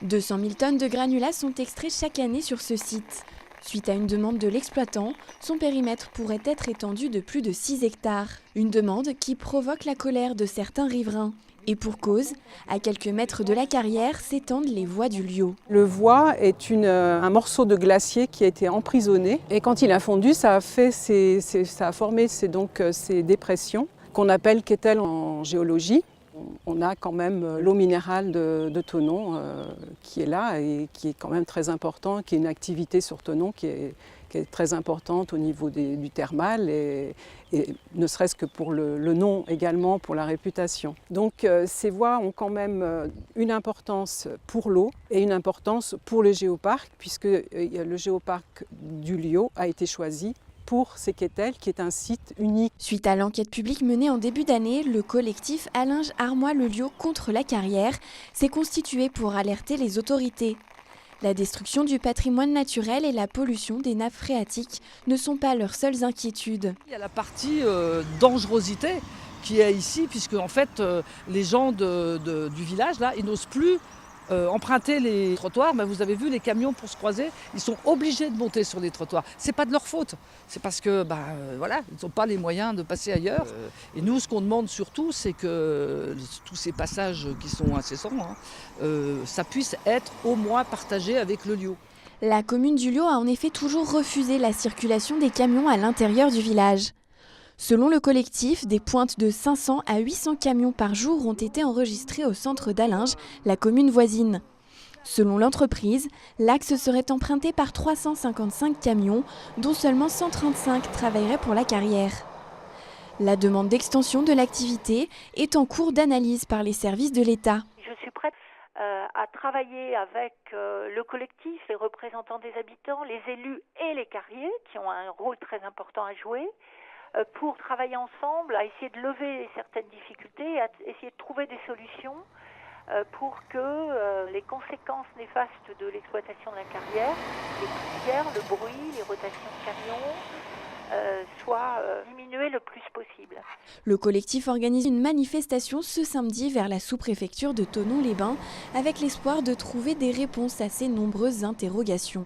200 000 tonnes de granulats sont extraits chaque année sur ce site. Suite à une demande de l'exploitant, son périmètre pourrait être étendu de plus de 6 hectares. Une demande qui provoque la colère de certains riverains. Et pour cause, à quelques mètres de la carrière s'étendent les voies du Liot. Le voie est un morceau de glacier qui a été emprisonné. Et quand il a fondu, ça a formé ces dépressions qu'on appelle quételles en géologie. On a quand même l'eau minérale de Thonon qui est là et qui est quand même très important, qui est une activité sur Thonon qui est très importante au niveau du thermal et ne serait-ce que pour le nom également, pour la réputation. Donc ces voies ont quand même une importance pour l'eau et une importance pour le géoparc, puisque le géoparc du Liot a été choisi pour ces quételles, qui est un site unique. Suite à l'enquête publique menée en début d'année, le collectif Allinges Armois le Liot contre la carrière s'est constitué pour alerter les autorités. La destruction du patrimoine naturel et la pollution des nappes phréatiques ne sont pas leurs seules inquiétudes. Il y a la partie dangerosité qui est ici, puisque en fait les gens du village là, ils n'osent plus emprunter les trottoirs. Mais vous avez vu les camions pour se croiser, ils sont obligés de monter sur les trottoirs. C'est pas de leur faute, c'est parce que voilà, ils n'ont pas les moyens de passer ailleurs. Et nous, ce qu'on demande surtout, c'est que tous ces passages qui sont incessants, ça puisse être au moins partagé avec le Liot. La commune du Liot a en effet toujours refusé la circulation des camions à l'intérieur du village. Selon le collectif, des pointes de 500 à 800 camions par jour ont été enregistrées au centre d'Allinges, la commune voisine. Selon l'entreprise, l'axe serait emprunté par 355 camions, dont seulement 135 travailleraient pour la carrière. La demande d'extension de l'activité est en cours d'analyse par les services de l'État. Je suis prête à travailler avec le collectif, les représentants des habitants, les élus et les carriers, qui ont un rôle très important à jouer, pour travailler ensemble, à essayer de lever certaines difficultés, à essayer de trouver des solutions pour que les conséquences néfastes de l'exploitation de la carrière, les poussières, le bruit, les rotations de camions, soient diminuées le plus possible. Le collectif organise une manifestation ce samedi vers la sous-préfecture de Thonon-les-Bains avec l'espoir de trouver des réponses à ces nombreuses interrogations.